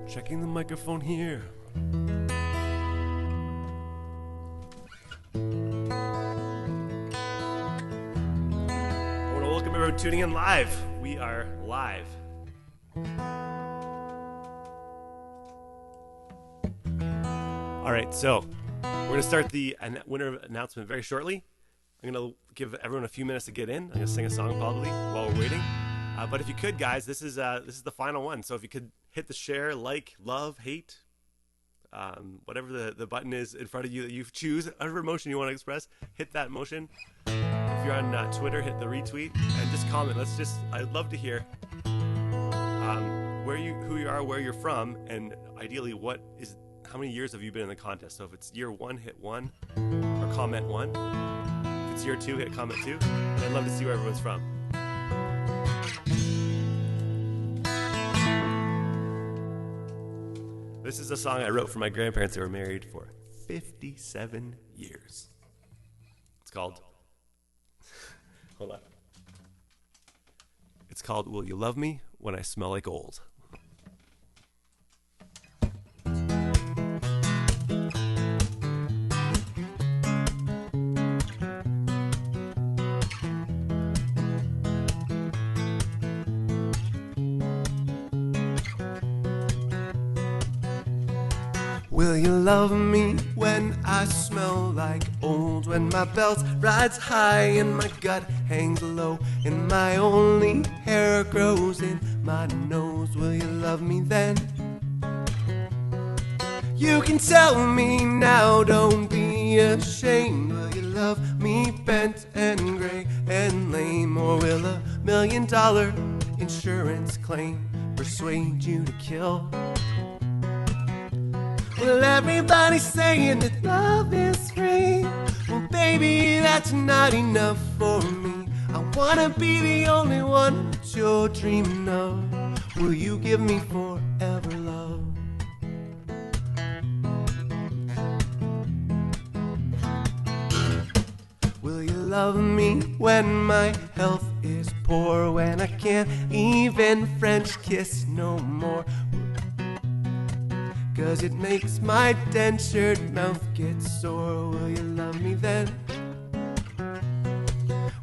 Checking the microphone here. I want to welcome everyone tuning in live. We are live. All right, so we're going to start the winner announcement very shortly. I'm going to give everyone a few minutes to get in. I'm going to sing a song probably while we're waiting. But if you could, guys, this is the final one. So if you could hit the share, like, love, hate, whatever the button is in front of you that you choose, whatever emotion you want to express, hit that emotion. If you're on Twitter, hit the retweet and just comment. I'd love to hear who you are, where you're from, and ideally how many years have you been in the contest? So if it's year 1, hit 1 or comment 1. If it's year 2, hit comment 2. And I'd love to see where everyone's from. This is a song I wrote for my grandparents that were married for 57 years. It's called, hold on. It's called Will You Love Me When I Smell Like Old? Will you love me when I smell like old? When my belt rides high and my gut hangs low and my only hair grows in my nose? Will you love me then? You can tell me now, don't be ashamed. Will you love me bent and gray and lame? Or will $1 million insurance claim persuade you to kill? Well, everybody's saying that love is free. Well, baby, that's not enough for me. I wanna be the only one that you're dreaming of. Will you give me forever love? Will you love me when my health is poor? When I can't even French kiss no more? 'Cause it makes my dentured mouth get sore. Will you love me then?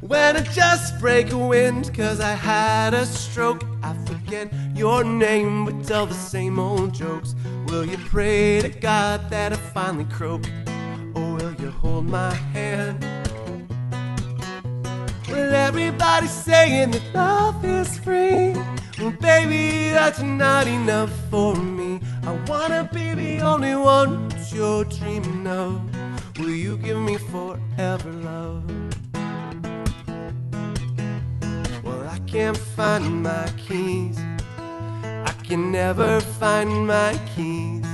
When I just break a wind 'cause I had a stroke, I forget your name but tell the same old jokes. Will you pray to God that I finally croak? Or will you hold my hand? Well, everybody's saying that love is free. Well, baby, that's not enough for me. I wanna be the only one that you're dreaming of. Will you give me forever love? Well, I can't find my keys. I can never find my keys.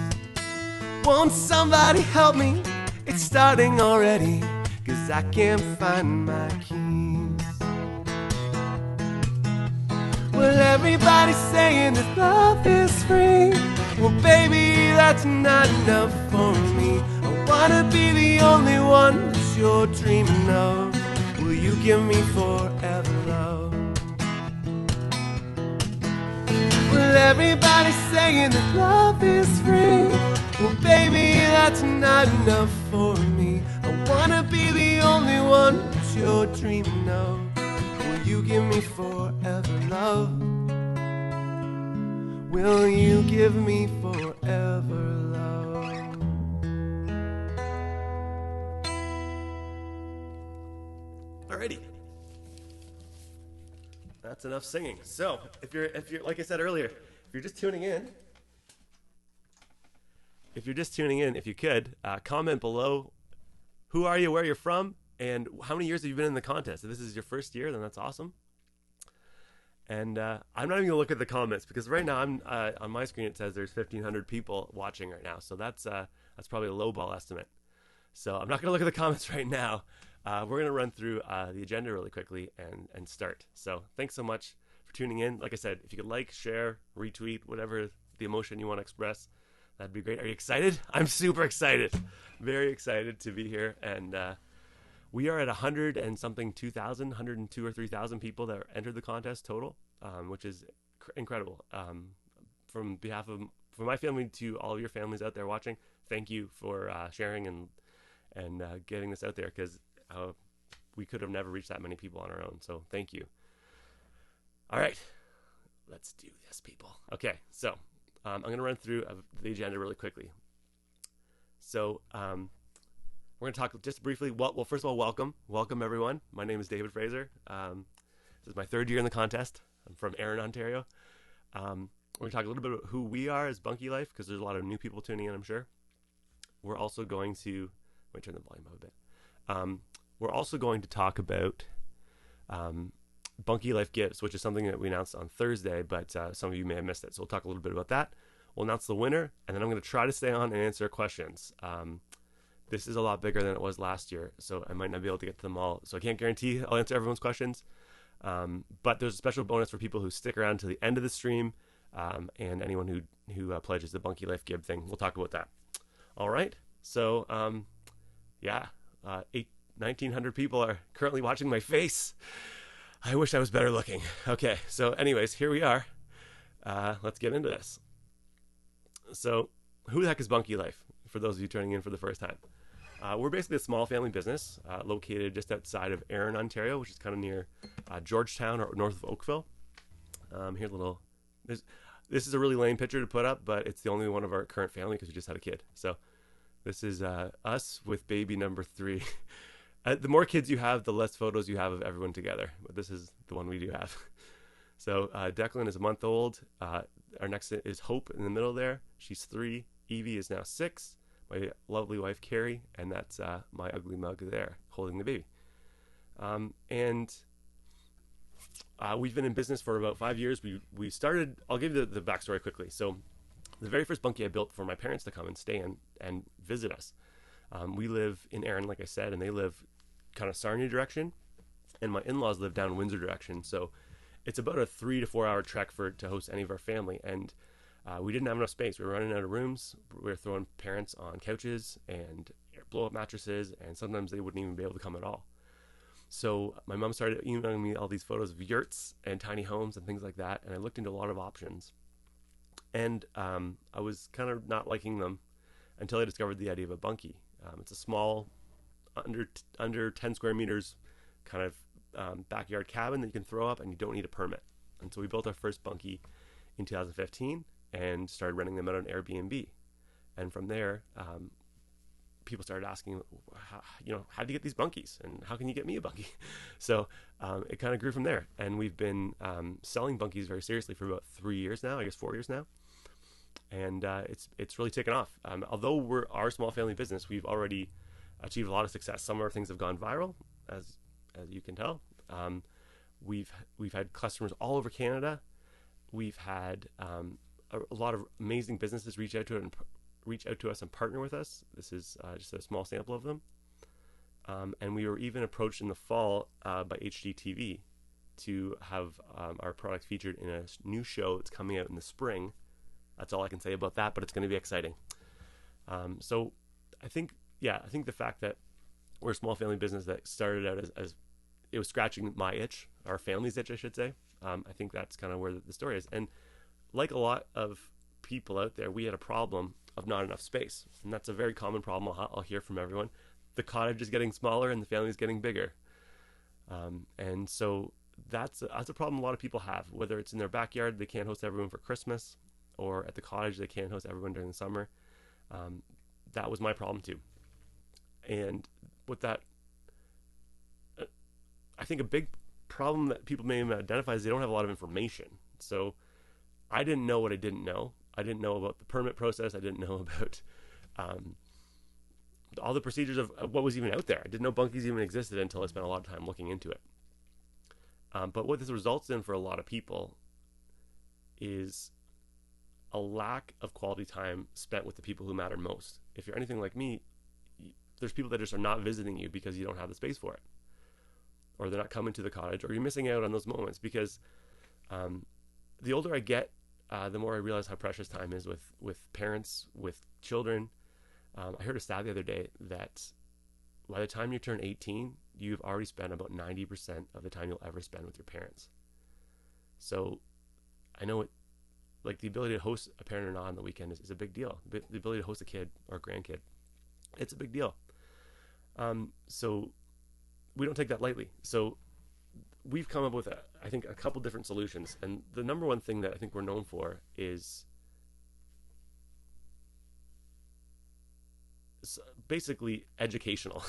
Won't somebody help me? It's starting already, 'cause I can't find my keys. Well, everybody's saying that love is free. Well, baby, that's not enough for me. I wanna be the only one that you're dreaming of. Will you give me forever love? Well, everybody's saying that love is free. Well, baby, that's not enough for me. I wanna be the only one that you're dreaming of. Will you give me forever love? Will you give me forever love? Alrighty. That's enough singing. So, if you're like I said earlier, if you're just tuning in, if you could, comment below who are you, where you're from, and how many years have you been in the contest. If this is your first year, then that's awesome. And I'm not even gonna look at the comments because right now I'm on my screen it says there's 1,500 people watching right now, so that's probably a lowball estimate. So I'm not gonna look at the comments right now. We're gonna run through the agenda really quickly and start. So thanks so much for tuning in. Like I said, if you could like, share, retweet, whatever the emotion you want to express, that'd be great. Are you excited? I'm super excited, very excited to be here. And we are at 100 and something 2,000, 102 or 3,000 people that entered the contest total, which is incredible. From behalf of from my family to all of your families out there watching, thank you for sharing and getting this out there, because we could have never reached that many people on our own. So thank you. All right, let's do this, people. Okay, so I'm going to run through the agenda really quickly. So we're going to talk just briefly. Well, first of all, welcome everyone. My name is David Fraser. This is my third year in the contest. I'm from Erin, Ontario. We're going to talk a little bit about who we are as Bunkie Life, because there's a lot of new people tuning in, I'm sure. We're also going to, let me turn the volume up a bit. We're also going to talk about Bunkie Life gifts, which is something that we announced on Thursday, but some of you may have missed it. So we'll talk a little bit about that. We'll announce the winner, and then I'm going to try to stay on and answer questions. This is a lot bigger than it was last year, so I might not be able to get to them all. So I can't guarantee I'll answer everyone's questions. But there's a special bonus for people who stick around to the end of the stream, and anyone who pledges the Bunkie Life Gib thing. We'll talk about that. All right. So, 1,900 people are currently watching my face. I wish I was better looking. Okay. So anyways, here we are. Let's get into this. So who the heck is Bunkie Life, for those of you turning in for the first time? We're basically a small family business located just outside of Erin, Ontario, which is kind of near Georgetown or north of Oakville. Here's a little. This is a really lame picture to put up, but it's the only one of our current family because we just had a kid. So this is us with baby number 3. The more kids you have, the less photos you have of everyone together. But this is the one we do have. So Declan is a month old. Our next is Hope in the middle there. She's 3. Evie is now 6. My lovely wife, Carrie, and that's my ugly mug there holding the baby. We've been in business for about 5 years. We started, I'll give you the backstory quickly. So the very first bunkie I built for my parents to come and stay and visit us. We live in Erin, like I said, and they live kind of Sarnia direction, and my in-laws live down Windsor direction. So it's about a 3 to 4 hour trek to host any of our family, and we didn't have enough space. We were running out of rooms. We were throwing parents on couches and blow-up mattresses, and sometimes they wouldn't even be able to come at all. So my mom started emailing me all these photos of yurts and tiny homes and things like that, and I looked into a lot of options. And I was kind of not liking them until I discovered the idea of a bunkie. It's a small, under 10 square meters kind of backyard cabin that you can throw up, and you don't need a permit. And so we built our first bunkie in 2015 and started renting them out on Airbnb. And from there, people started asking, how do you get these bunkies, and how can you get me a bunkie? So it kind of grew from there, and we've been selling bunkies very seriously for about 3 years now, I guess 4 years now, and it's really taken off. Although we're our small family business, we've already achieved a lot of success. Some of our things have gone viral, as you can tell. We've had customers all over Canada. We've had a lot of amazing businesses reach out to us and partner with us. This is just a small sample of them. And we were even approached in the fall by HGTV to have our product featured in a new show that's coming out in the spring. That's all I can say about that, but it's going to be exciting. So I think the fact that we're a small family business that started out as it was scratching my itch, our family's itch, I should say. I think that's kind of where the story is. And like a lot of people out there, we had a problem of not enough space, and that's a very common problem I'll hear from everyone. The cottage is getting smaller and the family is getting bigger, and so that's a problem a lot of people have. Whether it's in their backyard, they can't host everyone for Christmas, or at the cottage they can't host everyone during the summer. That was my problem too. And with that, I think a big problem that people may identify is they don't have a lot of information. So I didn't know what I didn't know. I didn't know about the permit process. I didn't know about all the procedures of what was even out there. I didn't know bunkies even existed until I spent a lot of time looking into it. But what this results in for a lot of people is a lack of quality time spent with the people who matter most. If you're anything like me, there's people that just are not visiting you because you don't have the space for it, or they're not coming to the cottage, or you're missing out on those moments because the older I get, the more I realize how precious time is with parents, with children. I heard a stat the other day that by the time you turn 18, you've already spent about 90% of the time you'll ever spend with your parents. So I know like the ability to host a parent or not on the weekend is a big deal. The ability to host a kid or a grandkid, it's a big deal. So we don't take that lightly. So we've come up with, I think, a couple different solutions. And the number one thing that I think we're known for is basically educational.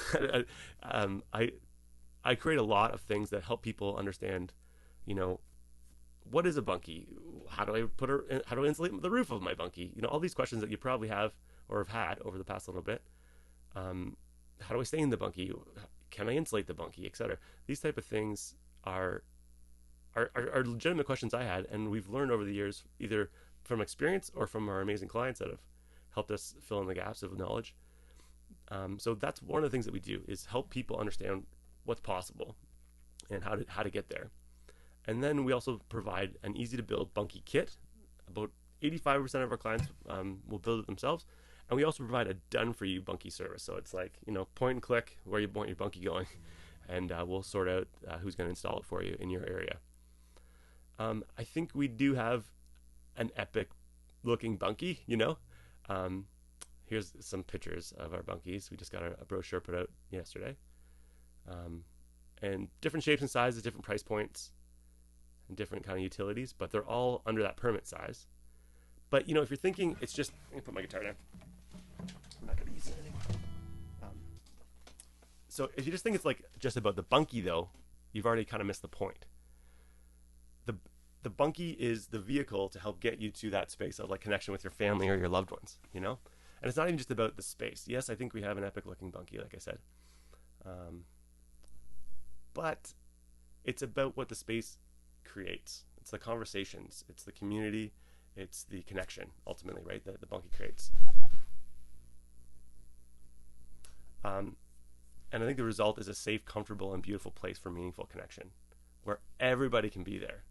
I create a lot of things that help people understand, you know, what is a bunkie? How do I insulate the roof of my bunkie? You know, all these questions that you probably have or have had over the past little bit. How do I stay in the bunkie? Can I insulate the bunkie, etc.? These type of things are legitimate questions I had, and we've learned over the years, either from experience or from our amazing clients that have helped us fill in the gaps of knowledge. So that's one of the things that we do, is help people understand what's possible and how to get there. And then we also provide an easy to build bunkie kit. About 85% of our clients will build it themselves. And we also provide a done for you bunkie service. So it's like, you know, point and click where you want your bunkie going, and we'll sort out who's going to install it for you in your area. I think we do have an epic looking bunkie, you know. Here's some pictures of our bunkies. We just got a brochure put out yesterday. And different shapes and sizes, different price points, and different kind of utilities, but they're all under that permit size. But, you know, if you're thinking it's just, let me put my guitar down. I'm not going to use it anymore. So if you just think it's like just about the bunkie, though, you've already kind of missed the point. The bunkie is the vehicle to help get you to that space of like connection with your family or your loved ones, you know? And it's not even just about the space. Yes, I think we have an epic looking bunkie, like I said. But it's about what the space creates. It's the conversations, it's the community, it's the connection, ultimately, right, that the bunkie creates. And I think the result is a safe, comfortable, and beautiful place for meaningful connection, where everybody can be there.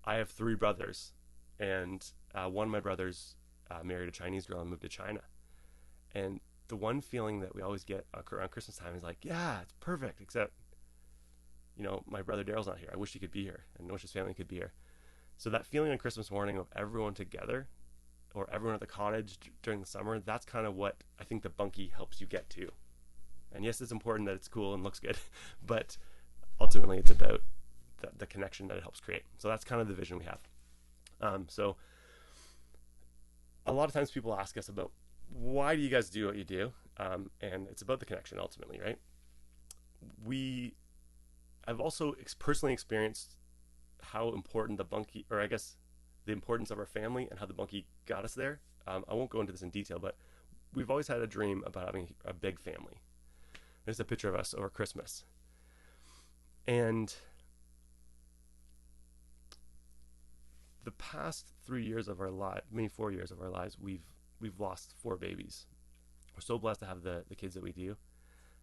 I have 3 brothers, and one of my brothers married a Chinese girl and moved to China. And the one feeling that we always get around Christmas time is like, yeah, it's perfect, except, you know, my brother Daryl's not here. I wish he could be here, and I wish his family could be here. So that feeling on Christmas morning of everyone together, or everyone at the cottage during the summer, that's kind of what I think the bunkie helps you get to. And yes, it's important that it's cool and looks good, but ultimately it's about the connection that it helps create. So that's kind of the vision we have. So a lot of times people ask us about, why do you guys do what you do? And it's about the connection ultimately, right? I've also personally experienced how important the bunkie, or I guess the importance of our family and how the bunkie got us there. I won't go into this in detail, but we've always had a dream about having a big family. There's a picture of us over Christmas. And the past 3 years of our lives, maybe 4 years of our lives, we've lost 4 babies. We're so blessed to have the kids that we do,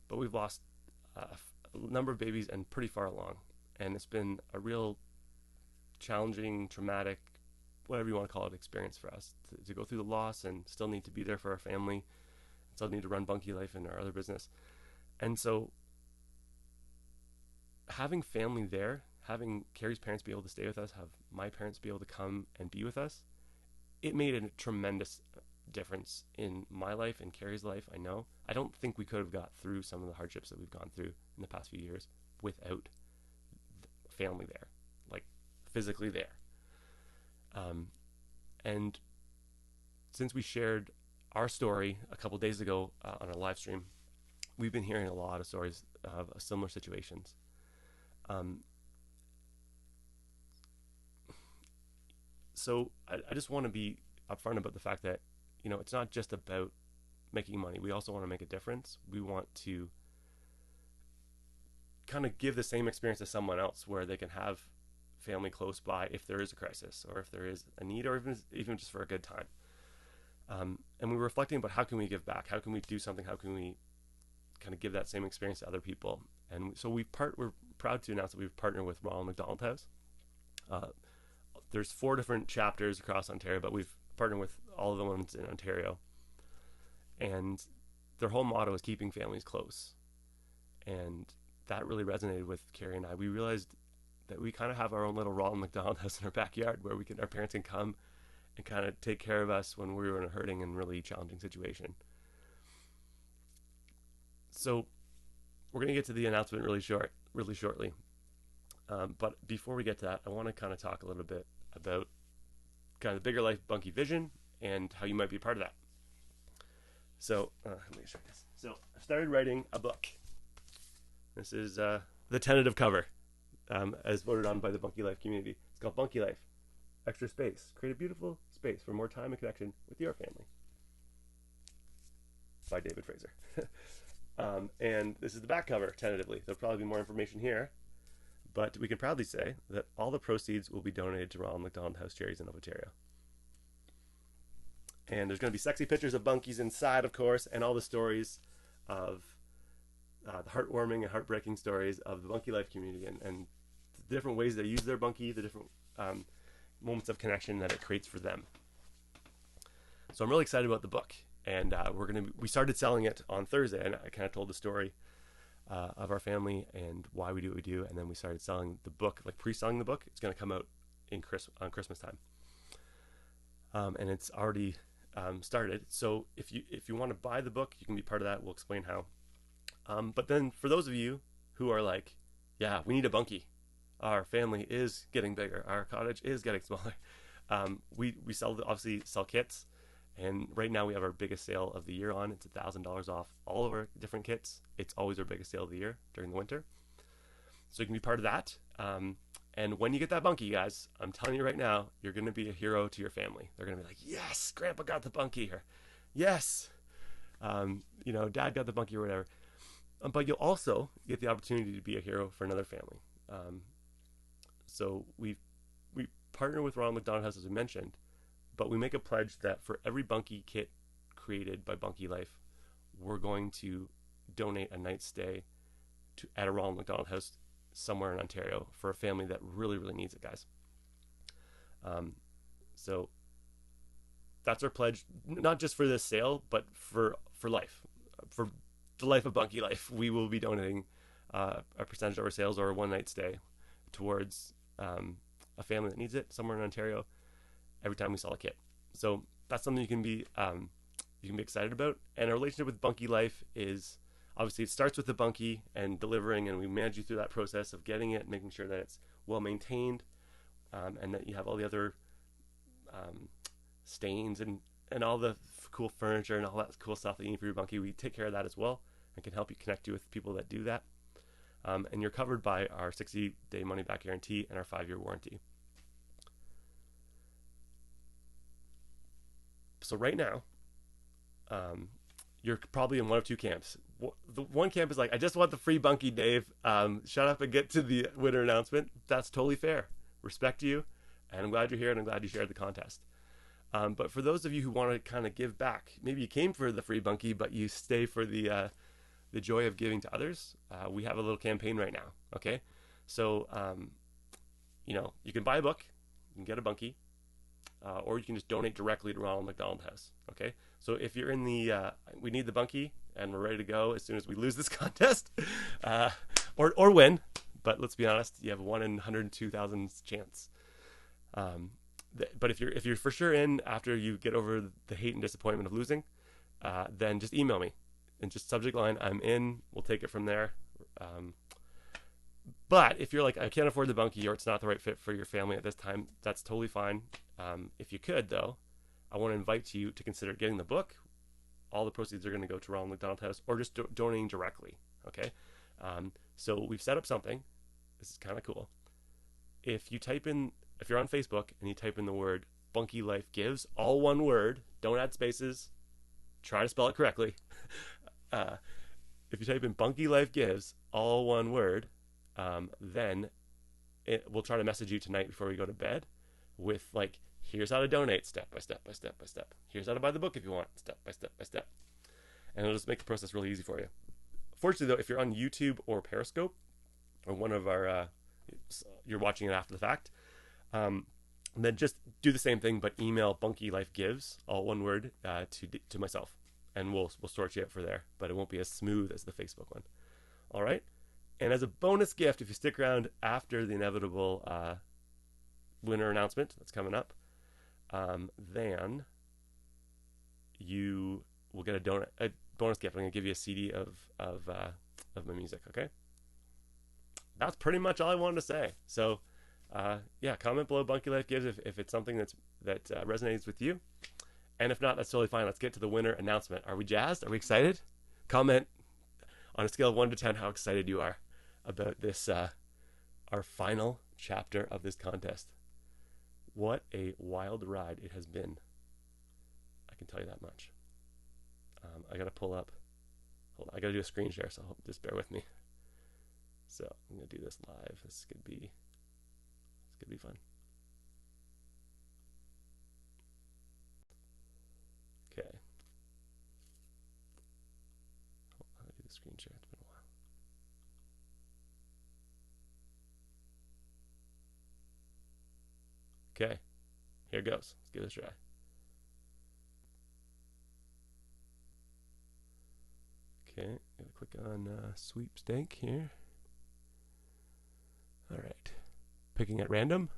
but we've lost a number of babies and pretty far along. And it's been a real challenging, traumatic, whatever you want to call it, experience for us to go through the loss and still need to be there for our family, still need to run Bunkie Life and our other business. And so having family there, having Carrie's parents be able to stay with us, have my parents be able to come and be with us, it made a tremendous difference in my life and Carrie's life. I know. I don't think we could have got through some of the hardships that we've gone through in the past few years without family there, like physically there. And since we shared our story a couple days ago on a live stream, we've been hearing a lot of stories of similar situations. So I just want to be upfront about the fact that, you know, it's not just about making money. We also want to make a difference. We want to kind of give the same experience to someone else, where they can have family close by if there is a crisis, or if there is a need, or even just for a good time. And we were reflecting about how can we give back? How can we do something? How can we kind of give that same experience to other people? And so we're proud to announce that we've partnered with Ronald McDonald House. There's 4 different chapters across Ontario, but we've partnered with all of the ones in Ontario. And their whole motto is keeping families close. And that really resonated with Carrie and I. We realized that we kind of have our own little Ronald McDonald house in our backyard where our parents can come and kind of take care of us when we were in a hurting and really challenging situation. So we're going to get to the announcement really shortly. But before we get to that, I want to kind of talk a little bit about kind of the Bigger Life Bunkie vision and how you might be a part of that. So let me show you this. So I started writing a book. This is the tentative cover, as voted on by the Bunkie Life community. It's called Bunkie Life. Extra space. Create a beautiful space for more time and connection with your family. By David Fraser. And this is the back cover, tentatively. There'll probably be more information here. But we can proudly say that all the proceeds will be donated to Ronald McDonald House Charities in Ontario. And there's going to be sexy pictures of bunkies inside, of course, and all the stories of the heartwarming and heartbreaking stories of the Bunkie Life community and the different ways they use their bunkie, the different moments of connection that it creates for them. So I'm really excited about the book. And we started selling it on Thursday, and I kind of told the story of our family and why we do what we do, and then we started selling the book, like pre-selling the book. It's going to come out on Christmas time, and it's already started. So if you want to buy the book, you can be part of that. We'll explain how. But then for those of you who are like, yeah, we need a bunkie. Our family is getting bigger. Our cottage is getting smaller. We obviously sell kits. And right now we have our biggest sale of the year on. It's $1,000 off all of our different kits. It's always our biggest sale of the year during the winter. So you can be part of that. And when you get that bunkie, guys, I'm telling you right now, you're going to be a hero to your family. They're going to be like, yes, Grandpa got the bunkie, or yes, Dad got the bunkie, or whatever. But you'll also get the opportunity to be a hero for another family. So we partner with Ronald McDonald House, as we mentioned. But we make a pledge that for every bunkie kit created by Bunkie Life, we're going to donate a night's stay at a Ronald McDonald House somewhere in Ontario for a family that really, really needs it, guys. So that's our pledge, not just for this sale, but for life, for the life of Bunkie Life. We will be donating a percentage of our sales or a one-night stay towards a family that needs it somewhere in Ontario every time we sell a kit. So that's something you can be excited about. And our relationship with Bunkie Life is, obviously, it starts with the bunkie and delivering, and we manage you through that process of getting it, making sure that it's well maintained, and that you have all the other stains and all the cool furniture and all that cool stuff that you need for your bunkie. We take care of that as well and can help you connect you with people that do that. And you're covered by our 60-day money-back guarantee and our 5-year warranty. So right now, you're probably in one of two camps. The one camp is like, I just want the free bunkie, Dave. Shut up and get to the winner announcement. That's totally fair. Respect you, and I'm glad you're here, and I'm glad you shared the contest. But for those of you who want to kind of give back, maybe you came for the free bunkie, but you stay for the joy of giving to others. We have a little campaign right now. Okay, so you can buy a book, you can get a bunkie. Or you can just donate directly to Ronald McDonald House. Okay, so if you're in the we need the bunkie and we're ready to go as soon as we lose this contest, or win, but let's be honest, you have a 1 in 102,000 chance. But if you're for sure in after you get over the hate and disappointment of losing, then just email me and just subject line I'm in. We'll take it from there. But if you're like, I can't afford the bunkie, or it's not the right fit for your family at this time, that's totally fine. If you could, though, I want to invite you to consider getting the book. All the proceeds are going to go to Ronald McDonald House, or just donating directly. Okay. So we've set up something. This is kind of cool. If you're on Facebook and you type in the word Bunkie Life Gives, all one word, don't add spaces, try to spell it correctly. If you type in Bunkie Life Gives, all one word, then we'll try to message you tonight before we go to bed with like, here's how to donate step by step by step by step. Here's how to buy the book if you want, step by step by step. And it'll just make the process really easy for you. Fortunately, though, if you're on YouTube or Periscope, or one of our, you're watching it after the fact, then just do the same thing, but email Bunkie Life Gives, all one word, to myself, and we'll sort you out for there. But it won't be as smooth as the Facebook one. All right. And as a bonus gift, if you stick around after the inevitable winner announcement that's coming up, then you will get a bonus gift. I'm going to give you a CD of my music, okay? That's pretty much all I wanted to say. So, yeah, comment below Bunkie Life Gives if it's something that resonates with you. And if not, that's totally fine. Let's get to the winner announcement. Are we jazzed? Are we excited? Comment on a scale of 1 to 10 how excited you are about this, our final chapter of this contest. What a wild ride it has been. I can tell you that much. I got to pull up. Hold on, I got to do a screen share, so just bear with me. So I'm going to do this live. This could be fun. Okay. I'll do the screen share. It's been a while. Okay. Here goes. Let's give it a try. Okay. Gotta click on sweepstake here. All right. Picking at random.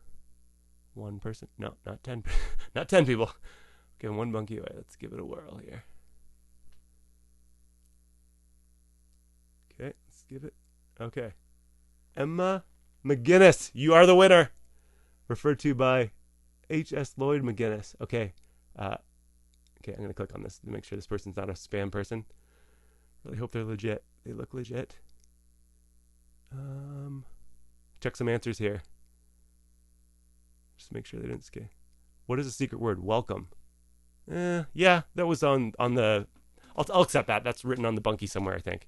One person. No, not 10. Not 10 people. Okay, one bunkie away. Let's give it a whirl here. Okay, let's give it. Okay. Emma McGinnis, you are the winner. Referred to by H.S. Lloyd McGinnis. Okay. Okay, I'm going to click on this to make sure this person's not a spam person. Really hope they're legit. They look legit. Check some answers here. Just make sure they didn't scare. What is the secret word? Welcome. Yeah, that was on the. I'll accept that. That's written on the bunkie somewhere, I think.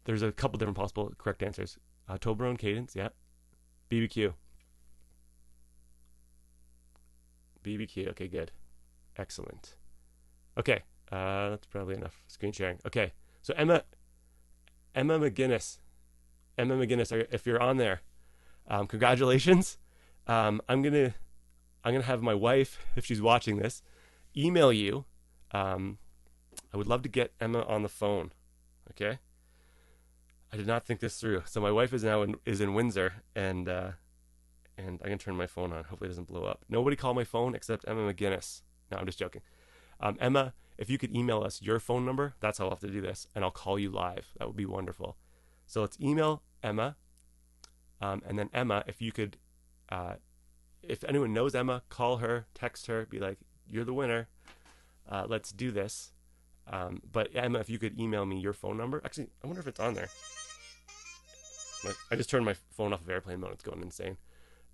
There's a couple different possible correct answers. Toblerone cadence, yeah. BBQ. BBQ. Okay, good. Excellent. Okay, that's probably enough screen sharing. Okay, so Emma McGinnis. Emma McGinnis, if you're on there, congratulations. I'm gonna have my wife, if she's watching this, email you. I would love to get Emma on the phone. Okay. I did not think this through. So my wife is now in Windsor, and I can turn my phone on. Hopefully it doesn't blow up. Nobody call my phone except Emma McGinnis. No, I'm just joking. Emma, if you could email us your phone number, that's how I'll have to do this, and I'll call you live. That would be wonderful. So let's email Emma, and then Emma, if you could, if anyone knows Emma, call her, text her, be like, you're the winner. Let's do this. But Emma, if you could email me your phone number. Actually, I wonder if it's on there. I just turned my phone off of airplane mode. It's going insane.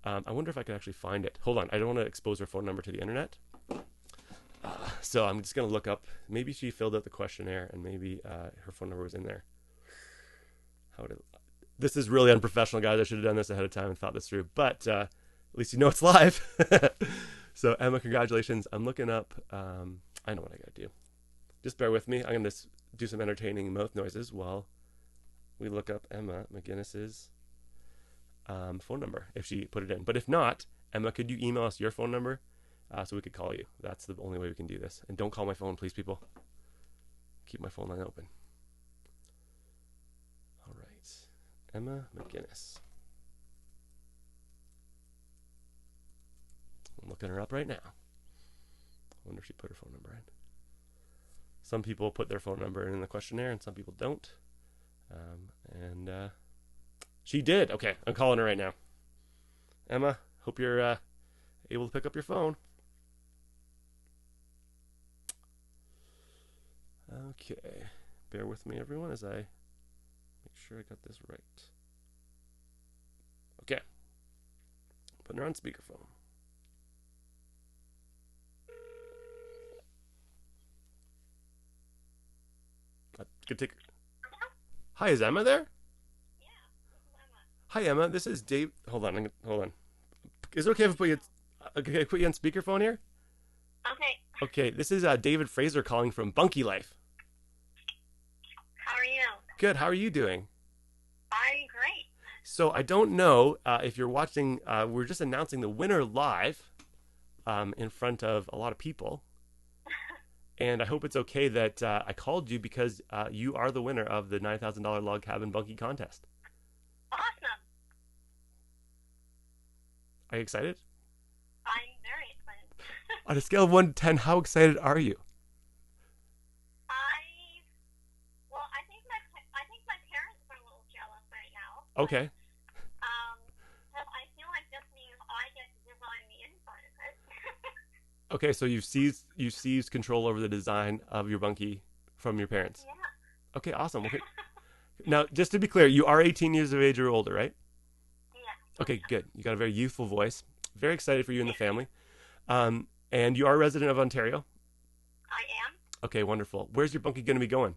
I wonder if I could actually find it. Hold on. I don't want to expose her phone number to the internet. So I'm just going to look up. Maybe she filled out the questionnaire and maybe her phone number was in there. This is really unprofessional, guys. I should have done this ahead of time and thought this through. But at least you know it's live. So Emma, congratulations. I'm looking up. I know what I got to do. Just bear with me. I'm going to do some entertaining mouth noises while we look up Emma McGinnis's phone number, if she put it in. But if not, Emma, could you email us your phone number so we could call you? That's the only way we can do this. And don't call my phone, please, people. Keep my phone line open. All right. Emma McGinnis. I'm looking her up right now. I wonder if she put her phone number in. Some people put their phone number in the questionnaire and some people don't. She did. Okay, I'm calling her right now. Emma, hope you're able to pick up your phone. Okay, bear with me, everyone, as I make sure I got this right. Okay, putting her on speakerphone. Could take. Hi, is Emma there? Yeah, this is Emma. Hi, Emma. This is Dave. Hold on. Is it okay if I put you on speakerphone here? Okay. Okay. This is David Fraser calling from Bunkie Life. How are you? Good. How are you doing? I'm great. So I don't know if you're watching. We're just announcing the winner live in front of a lot of people. And I hope it's okay that I called you because you are the winner of the $9,000 Log Cabin Bunkie Contest. Are you excited? I'm very excited. On a scale of 1 to 10, how excited are you? I well, I think my parents are a little jealous right now, but Okay. um, because I feel like this means I get to design the inside of it. Okay, so you've seized control over the design of your bunkie from your parents. Yeah. Okay, awesome. Okay. Now, just to be clear, you are 18 years of age or older, right? Yeah. Okay, good. You got a very youthful voice. Very excited for you and the family. And you are a resident of Ontario. I am. Okay, wonderful. Where's your bunkie going to be going?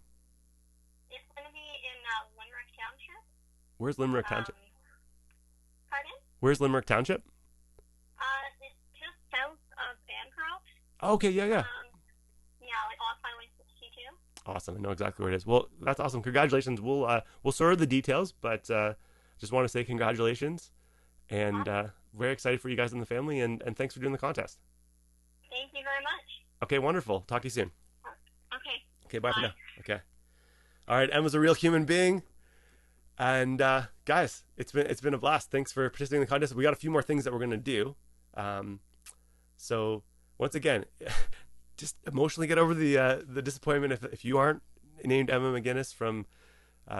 It's going to be in Limerick Township. Where's Limerick Um, Township? Pardon? Where's Limerick Township? It's just south of Bancroft. Okay, yeah. Yeah, like off Highway 62. Awesome. I know exactly where it is. Well, that's awesome. Congratulations. We'll sort the details, but just want to say congratulations, and very excited for you guys and the family, and thanks for doing the contest. Thank you very much. Okay, wonderful. Talk to you soon. Okay. Okay, bye for Bye. now. Okay. All right, Emma's a real human being, and guys, it's been a blast. Thanks for participating in the contest. We got a few more things that we're gonna do. So once again, just emotionally get over the disappointment if you aren't named Emma McGinnis from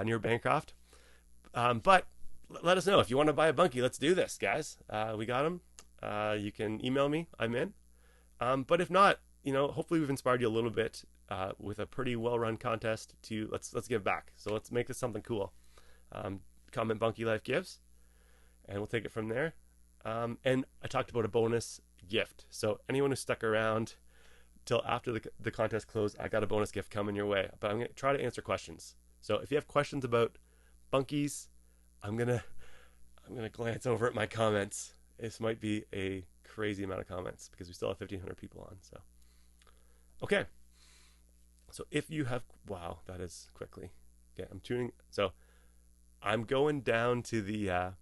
near Bancroft. But let us know if you want to buy a bunkie. Let's do this, guys. We got them. You can email me. I'm in. But if not, hopefully we've inspired you a little bit with a pretty well-run contest to let's give back. So let's make this something cool. Comment Bunkie Life gives, and we'll take it from there. And I talked about a bonus gift. So anyone who stuck around till after the contest closed, I got a bonus gift coming your way. But I'm gonna try to answer questions. So if you have questions about bunkies, I'm gonna glance over at my comments. This might be a crazy amount of comments because we still have 1,500 people on. So, okay. So if you have, wow, that is quickly. Okay, I'm tuning. So I'm going down to the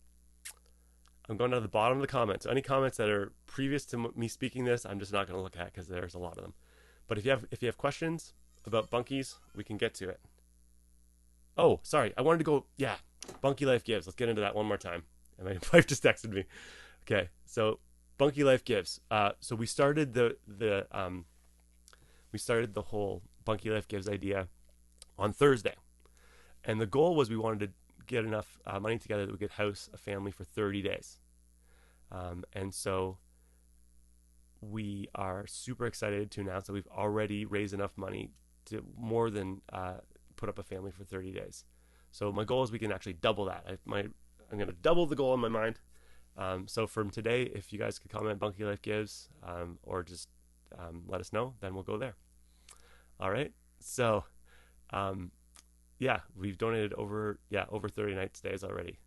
bottom of the comments. So any comments that are previous to me speaking this, I'm just not going to look at because there's a lot of them. But if you have questions about bunkies, we can get to it. Oh, sorry, I wanted to go. Yeah, Bunkie Life gives. Let's get into that one more time. And my wife just texted me. Okay, so Bunkie Life gives. So we started the whole Bunkie Life gives idea on Thursday, and the goal was we wanted to get enough money together that we could house a family for 30 days. And so we are super excited to announce that we've already raised enough money to more than put up a family for 30 days. So my goal is we can actually double that. I'm going to double the goal in my mind. So from today, if you guys could comment Bunkie Life gives, or just let us know, then we'll go there. All right. So, yeah, we've donated over 30 night stays already.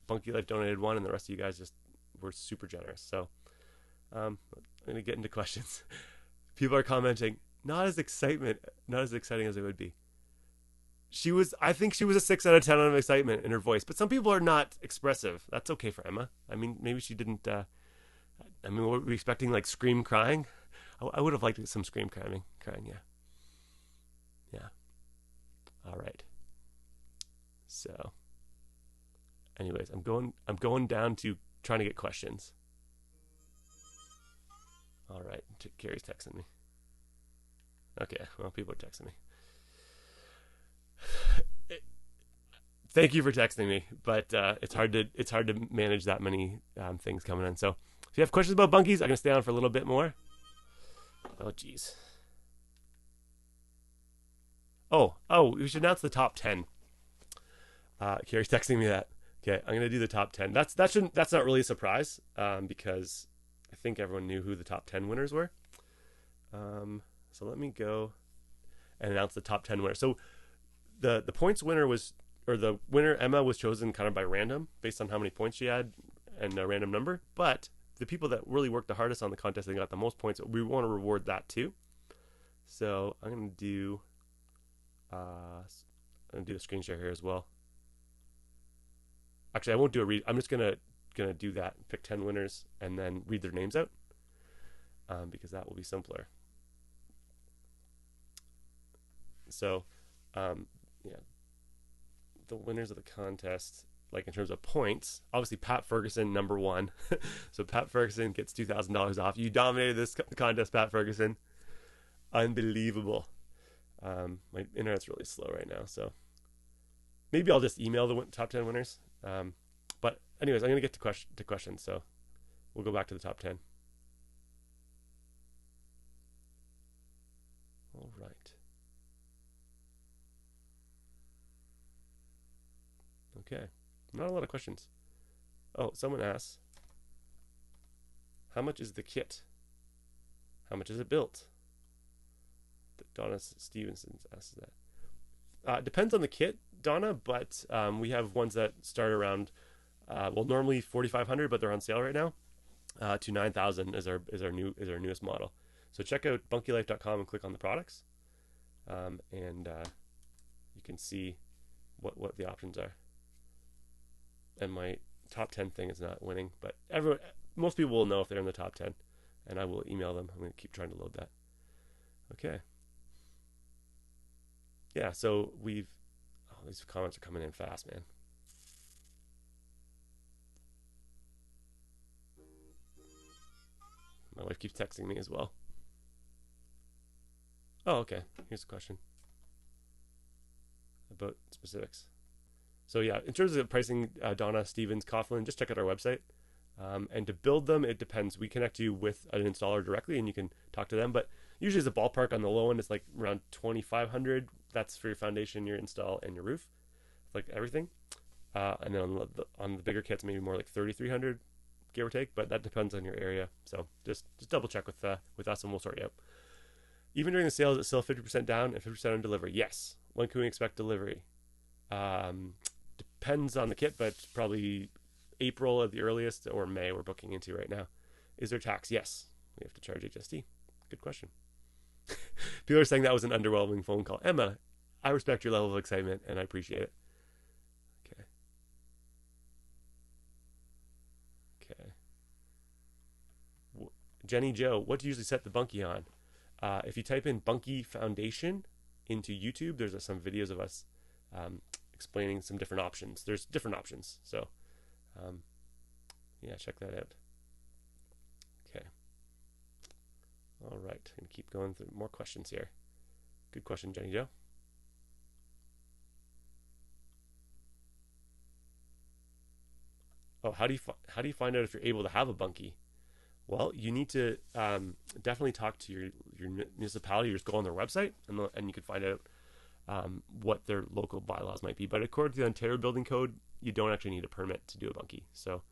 Bunkie Life donated one, and the rest of you guys just were super generous. So, I'm gonna get into questions. People are commenting, not as exciting as it would be. I think she was a 6 out of 10 on excitement in her voice, but some people are not expressive. That's okay for Emma. I mean, maybe she didn't. Were we expecting like scream crying? I would have liked some scream crying. Yeah. All right. So, anyways, I'm going down to trying to get questions. All right, Carrie's texting me. Okay, well, people are texting me. Thank you for texting me, but it's hard to manage that many things coming in. So if you have questions about bunkies, I'm gonna stay on for a little bit more. Oh geez. Oh, we should announce the top 10. Carrie's texting me that. Okay, I'm gonna do the top 10. That's not really a surprise because I think everyone knew who the top 10 winners were. So let me go and announce the top 10 winners. So the points winner was, or the winner Emma was chosen kind of by random based on how many points she had and a random number. But the people that really worked the hardest on the contest and got the most points, we want to reward that too. So I'm gonna do a screen share here as well. Actually, I won't do a read. I'm just gonna do that. Pick 10 winners and then read their names out because that will be simpler. So, yeah, the winners of the contest like in terms of points, obviously Pat Ferguson, number one. So Pat Ferguson gets $2,000 off. You dominated this contest, Pat Ferguson. Unbelievable. My internet's really slow right now, so maybe I'll just email the top 10 winners. But anyways, I'm going to get to questions, so we'll go back to the top 10. All right. Okay. Not a lot of questions. Oh, someone asks, how much is the kit? How much is it built? Donna Stevenson asks that. Depends on the kit, Donna, but we have ones that start around, normally 4,500, but they're on sale right now. To 9,000 is our newest model. So check out bunkielife.com and click on the products, and you can see what the options are. And my top 10 thing is not winning, but most people will know if they're in the top 10, and I will email them. I'm going to keep trying to load that. Okay. Yeah, so these comments are coming in fast, man. My wife keeps texting me as well. Oh, okay. Here's a question about specifics. So yeah, in terms of pricing, Donna, Stevens, Coughlin, just check out our website. And to build them, it depends. We connect you with an installer directly, and you can talk to them. But usually, it's a ballpark on the low end. It's like around 2,500. That's for your foundation, your install, and your roof, like everything. And then on the bigger kits, maybe more like 3,300, give or take. But that depends on your area. So just double check with us, and we'll sort you out. Even during the sales, it's still 50% down and 50% on delivery. Yes. When can we expect delivery? Depends on the kit, but probably April at the earliest, or May we're booking into right now. Is there tax? Yes. We have to charge HST. Good question. People are saying that was an underwhelming phone call. Emma, I respect your level of excitement, and I appreciate it. Okay. Jenny Joe, what do you usually set the bunkie on? If you type in Bunkie Foundation into YouTube, there's some videos of us explaining some different options. There's different options. So, yeah, check that out. Okay. All right. I'm going to keep going through more questions here. Good question, Jenny Joe. Oh, how do you find out if you're able to have a bunkie? Well, you need to definitely talk to your municipality. You just go on their website, and you can find out what their local bylaws might be. But according to the Ontario Building Code, you don't actually need a permit to do a bunkie. So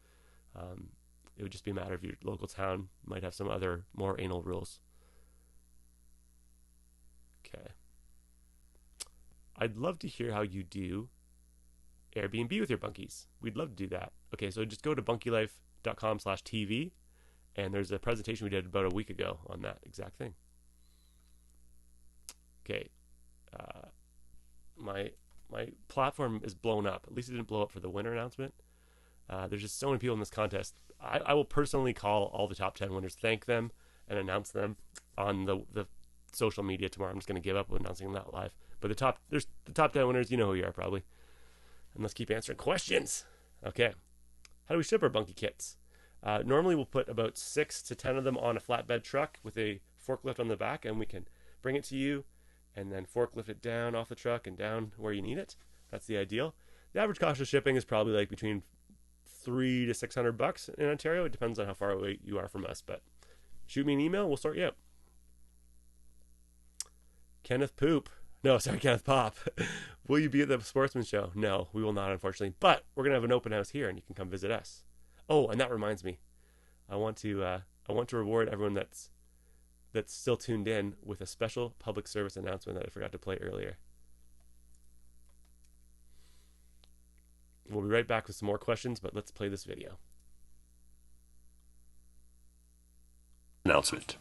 it would just be a matter of your local town might have some other more anal rules. Okay. I'd love to hear how you do Airbnb with your bunkies. We'd love to do that. Okay, so just go to bunkielife.com/TV, and there's a presentation we did about a week ago on that exact thing. Okay. My platform is blown up. At least it didn't blow up for the winner announcement. There's just so many people in this contest. I will personally call all the top 10 winners, thank them, and announce them on the social media tomorrow. I'm just going to give up on announcing them that live. But there's the top 10 winners. You know who you are probably. And let's keep answering questions. Okay. How do we ship our bunkie kits? Normally we'll put about 6 to 10 of them on a flatbed truck with a forklift on the back, and we can bring it to you and then forklift it down off the truck and down where you need it. That's the ideal. The average cost of shipping is probably like between $300 to $600 in Ontario. It depends on how far away you are from us, but shoot me an email. We'll sort you out. Kenneth Pop. Will you be at the Sportsman Show? No, we will not, unfortunately. But we're going to have an open house here, and you can come visit us. Oh, and that reminds me. I want to reward everyone that's still tuned in with a special public service announcement that I forgot to play earlier. We'll be right back with some more questions, but let's play this video. Announcement.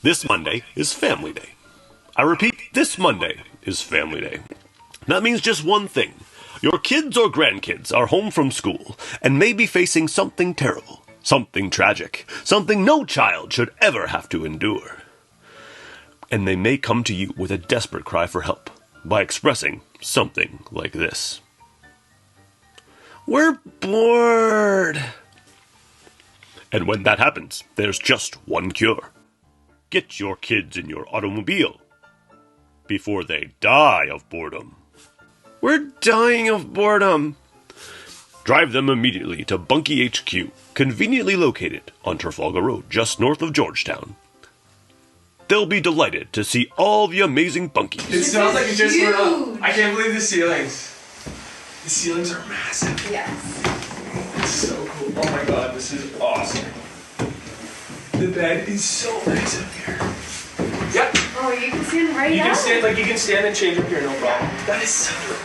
This Monday is Family Day. I repeat, this Monday is Family Day. That means just one thing. Your kids or grandkids are home from school and may be facing something terrible, something tragic, something no child should ever have to endure. And they may come to you with a desperate cry for help by expressing something like this. We're bored. And when that happens, there's just one cure. Get your kids in your automobile before they die of boredom. We're dying of boredom. Drive them immediately to Bunkie HQ, conveniently located on Trafalgar Road, just north of Georgetown. They'll be delighted to see all the amazing bunkies. It sounds like it just went up. I can't believe the ceilings. The ceilings are massive. Yes. It's so cool. Oh my god, this is awesome. The bed is so nice up here. Yep. Oh, you can stand right up. You can stand and change up here, no problem. That is so cool.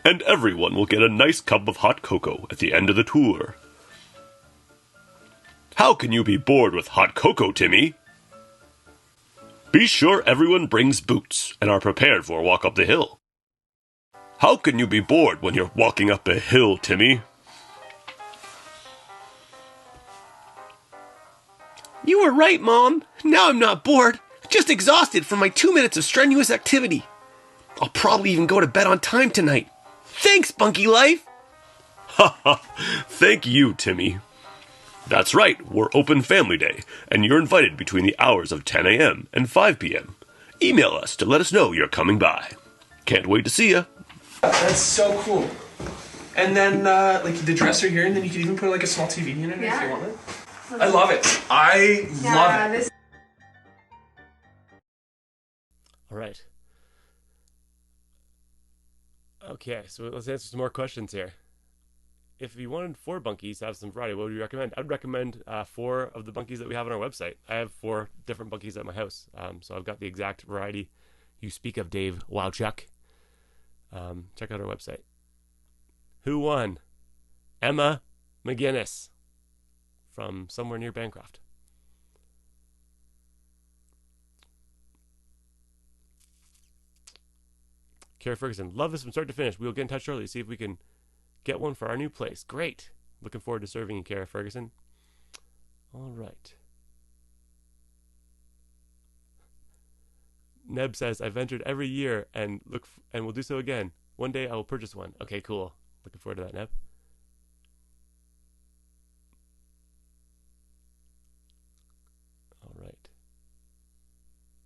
And everyone will get a nice cup of hot cocoa at the end of the tour. How can you be bored with hot cocoa, Timmy? Be sure everyone brings boots and are prepared for a walk up the hill. How can you be bored when you're walking up a hill, Timmy? You were right, Mom. Now I'm not bored. Just exhausted from my 2 minutes of strenuous activity. I'll probably even go to bed on time tonight. Thanks, Bunkie Life! Ha ha! Thank you, Timmy. That's right, we're open Family Day, and you're invited between the hours of 10 a.m. and 5 p.m. Email us to let us know you're coming by. Can't wait to see ya. That's so cool. And then, like, the dresser here, and then you can even put, like, a small TV in it if you want it. I love it. I love it. All right. Okay, so let's answer some more questions here. If you wanted 4 bunkies to have some variety, what would you recommend? I'd recommend 4 of the bunkies that we have on our website. I have 4 different bunkies at my house, so I've got the exact variety you speak of, Dave Wowchuck. Check out our website. Who won? Emma McGinnis from somewhere near Bancroft. Kara Ferguson, love this from start to finish. We'll get in touch shortly to see if we can get one for our new place. Great. Looking forward to serving you, Kara Ferguson. All right. Neb says, I've entered every year and will do so again. One day I will purchase one. Okay, cool. Looking forward to that, Neb. All right.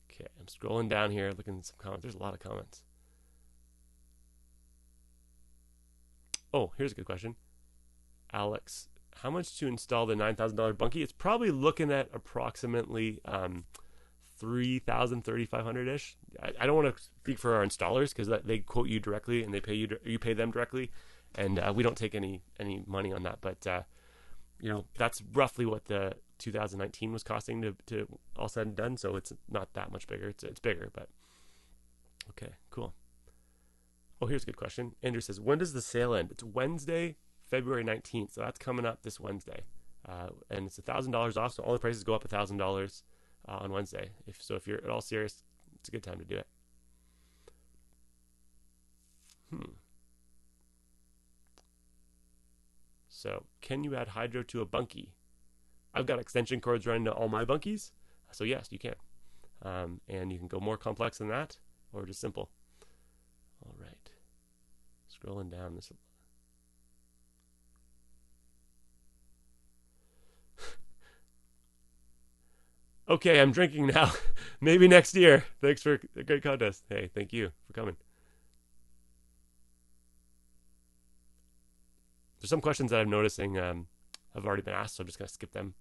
Okay, I'm scrolling down here, looking at some comments. There's a lot of comments. Oh, here's a good question. Alex, how much to install the $9,000 bunkie? It's probably looking at approximately $3,000, $3,500-ish. I don't want to speak for our installers because they quote you directly and they pay you pay them directly, and we don't take any money on that. But that's roughly what the 2019 was costing to all said and done. So it's not that much bigger. It's bigger, but okay, cool. Oh, here's a good question. Andrew says, when does the sale end? It's Wednesday, February 19th. So that's coming up this Wednesday. And it's $1,000 off. So all the prices go up $1,000 on Wednesday. If you're at all serious, it's a good time to do it. So can you add hydro to a bunkie? I've got extension cords running to all my bunkies. So yes, you can. And you can go more complex than that or just simple. All right. Scrolling down this. Okay, I'm drinking now. Maybe next year. Thanks for a great contest. Hey, thank you for coming. There's some questions that I'm noticing have already been asked, so I'm just going to skip them.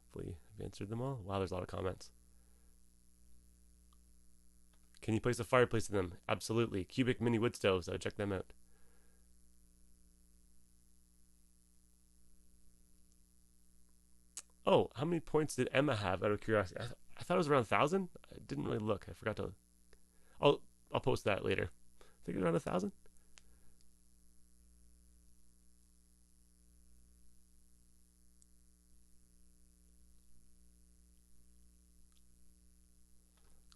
Hopefully I've answered them all. Wow, there's a lot of comments. Can you place a fireplace in them? Absolutely. Cubic mini wood stoves. Check them out. Oh, how many points did Emma have out of curiosity? I thought it was around 1,000. I didn't really look. I forgot to. I'll post that later. I think it was around 1,000.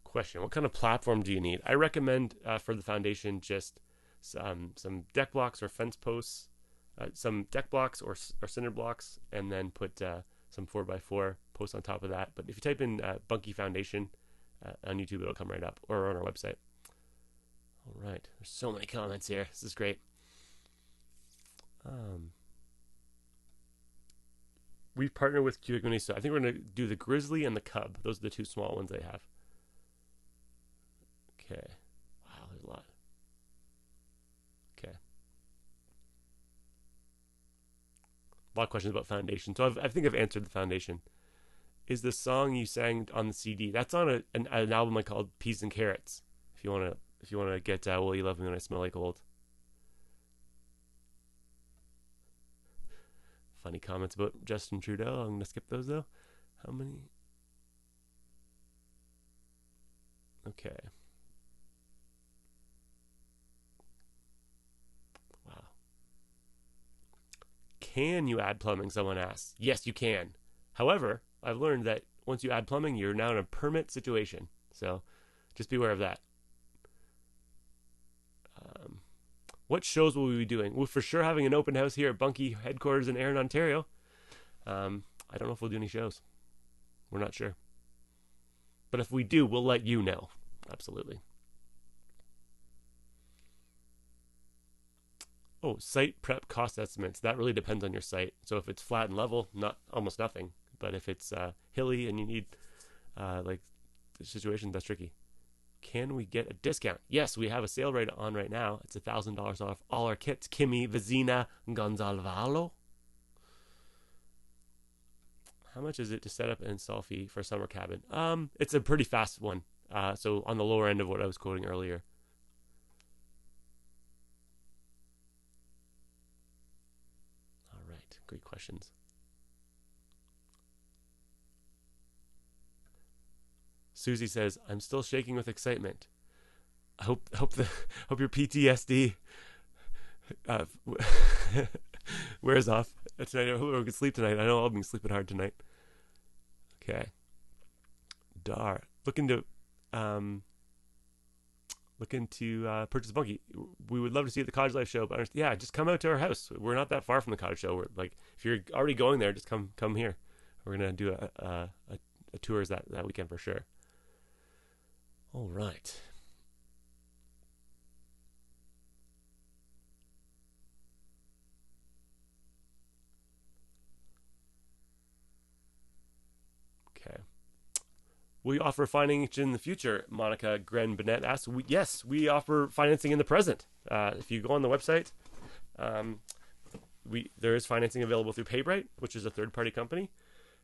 Question: what kind of platform do you need? I recommend for the foundation just some deck blocks or fence posts, some deck blocks or cinder blocks, and then put some 4x4 posts on top of that. But if you type in Bunkie Foundation on YouTube, it'll come right up, or on our website. All right. There's so many comments here. This is great. We partner with Cubic Mini, so I think we're going to do the Grizzly and the Cub. Those are the two small ones they have. Okay. Wow, there's a lot. Okay. A lot of questions about foundation. So I think I've answered the foundation. Is the song you sang on the CD? That's on an album I called Peas and Carrots. If you wanna get Will You Love Me When I Smell Like Old. Funny comments about Justin Trudeau. I'm gonna skip those though. How many? Okay. Wow. Can you add plumbing? Someone asks. Yes, you can. However, I've learned that once you add plumbing, you're now in a permit situation. So just be aware of that. What shows will we be doing? We're for sure having an open house here at Bunkie headquarters in Erin, Ontario. I don't know if we'll do any shows. We're not sure. But if we do, we'll let you know. Absolutely. Oh, site prep cost estimates. That really depends on your site. So if it's flat and level, almost nothing. But if it's hilly and you need like the situation, that's tricky. Can we get a discount? Yes, we have a sale on right now. It's $1,000 off all our kits. Kimmy, Vizina, Gonzalvalo. How much is it to set up and install fee for a summer cabin? It's a pretty fast one. So on the lower end of what I was quoting earlier. All right, great questions. Susie says, "I'm still shaking with excitement. I hope your PTSD wears off tonight. I hope we can sleep tonight. I know I'll be sleeping hard tonight." Okay. Dar looking to purchase a bunkie. We would love to see you at the Cottage Life show, but yeah, just come out to our house. We're not that far from the cottage show. We're like, if you're already going there, just come here. We're gonna do a tours that weekend for sure. All right. Okay. Will you offer financing in the future? Monica Gren Bennett asks. Yes, we offer financing in the present. If you go on the website, there is financing available through PayBright, which is a third-party company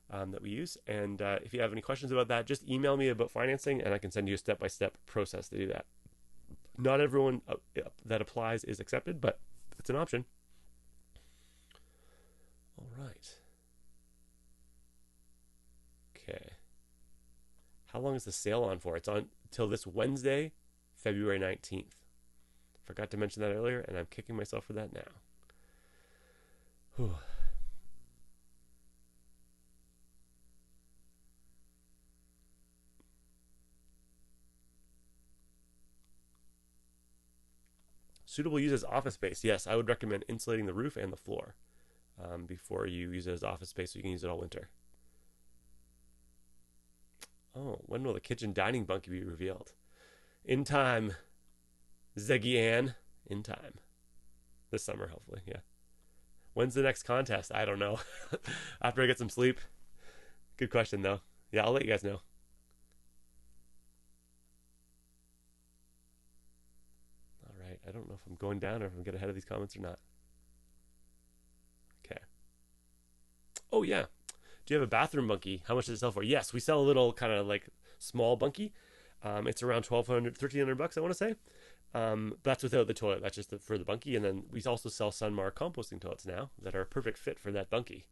that we use. And if you have any questions about that, just email me about financing, and I can send you a step-by-step process to do that. Not everyone that applies is accepted, but it's an option. All right. Okay. How long is the sale on for? It's on till this Wednesday, February 19th. Forgot to mention that earlier, and I'm kicking myself for that now. Whew. Suitable use as office space. Yes, I would recommend insulating the roof and the floor before you use it as office space so you can use it all winter. Oh, when will the kitchen dining bunkie be revealed? In time, Zeggy Ann. In time. This summer, hopefully, yeah. When's the next contest? I don't know. After I get some sleep. Good question, though. Yeah, I'll let you guys know. All right. I don't know if I'm going down or if I'm getting ahead of these comments or not. Okay. Oh, yeah. Do you have a bathroom bunkie? How much does it sell for? Yes, we sell a little kind of like small bunkie. It's around $1,300, I want to say. That's without the toilet. That's just for the bunkie. And then we also sell Sunmar composting toilets now that are a perfect fit for that bunkie.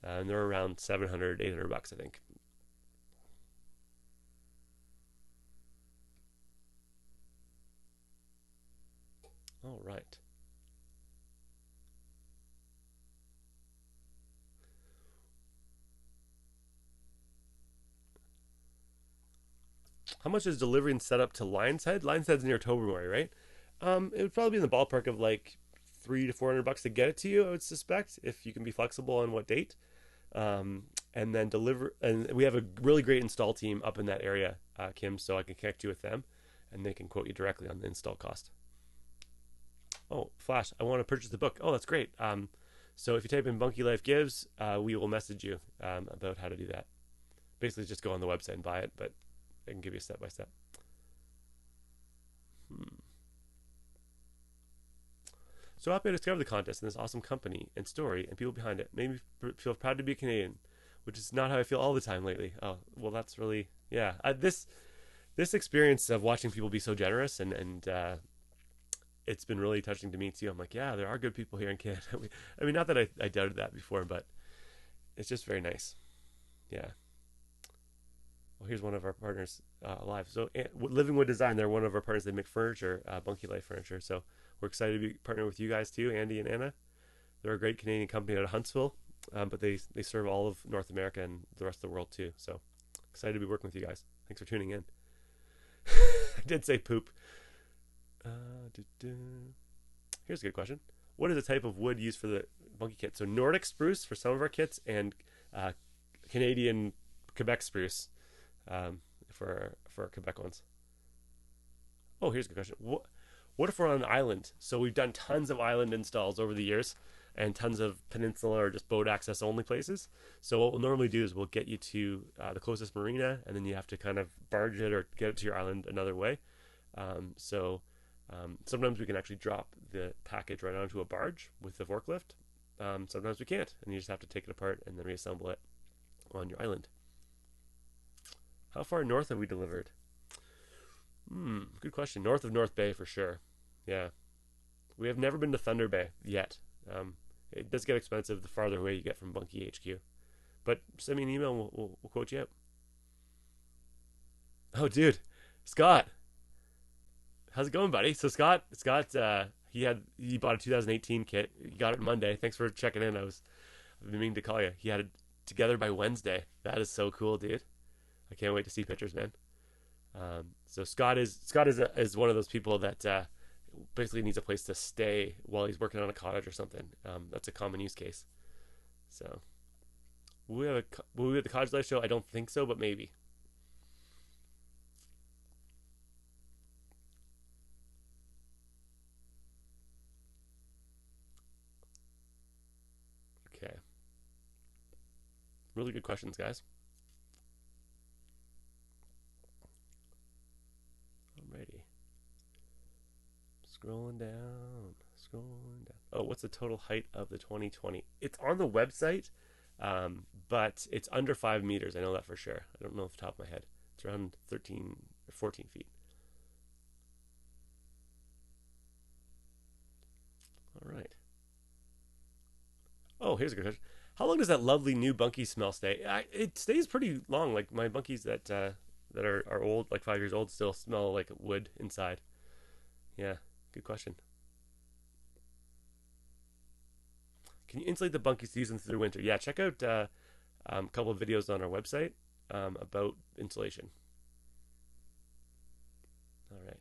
And they're around $700, $800, I think. All right. How much is delivery and setup to Lion's Head? Lion's Head's near Tobermory, right? It would probably be in the ballpark of like $300 to $400 to get it to you, I would suspect, if you can be flexible on what date. And then deliver. And we have a really great install team up in that area, Kim, so I can connect you with them. and they can quote you directly on the install cost. Oh, Flash, I want to purchase the book. Oh, that's great. So if you type in Bunkie Life Gives, we will message you about how to do that. Basically, just go on the website and buy it, but I can give you a step-by-step. So happy to discover the contest and this awesome company and story and people behind it. Made me feel proud to be a Canadian, which is not how I feel all the time lately. Oh, well, that's really, yeah. This experience of watching people be so generous and it's been really touching to me too. I'm like, yeah, there are good people here in Canada. I mean, not that I doubted that before, but it's just very nice. Yeah. Well, here's one of our partners live. So Living Wood Design, they're one of our partners. They make furniture, Bunkie Life furniture. So we're excited to be partnering with you guys too, Andy and Anna. They're a great Canadian company out of Huntsville, but they serve all of North America and the rest of the world too. So excited to be working with you guys. Thanks for tuning in. I did say poop. Here's a good question. What is the type of wood used for the Bunkie kit? So Nordic spruce for some of our kits and Canadian Quebec spruce for our Quebec ones. Oh, here's a good question. What if we're on an island? So we've done tons of island installs over the years and tons of peninsula or just boat access only places. So what we'll normally do is we'll get you to the closest marina, and then you have to kind of barge it or get it to your island another way. Sometimes we can actually drop the package right onto a barge with the forklift. Sometimes we can't, and you just have to take it apart and then reassemble it on your island. How far north have we delivered? Good question. North of North Bay for sure. Yeah. We have never been to Thunder Bay yet. It does get expensive the farther away you get from Bunkie HQ. But send me an email and we'll quote you out. Oh, dude. Scott. How's it going, buddy? So Scott, he bought a 2018 kit. He got it Monday. Thanks for checking in. I've been meaning to call you. He had it together by Wednesday. That is so cool, dude. I can't wait to see pictures, man. So Scott is one of those people that basically needs a place to stay while he's working on a cottage or something. That's a common use case. So will we at the Cottage Life show? I don't think so, but maybe. Okay. Really good questions, guys. Alrighty. Scrolling down. Oh, what's the total height of the 2020? It's on the website, but it's under 5 meters. I know that for sure. I don't know off the top of my head. It's around 13 or 14 feet. All right. Oh, here's a good question. How long does that lovely new bunkie smell stay? It stays pretty long. Like my bunkies that are old, like 5 years old, still smell like wood inside. Yeah, good question. Can you insulate the bunkie season through winter? Yeah, check out a couple of videos on our website about insulation. All right.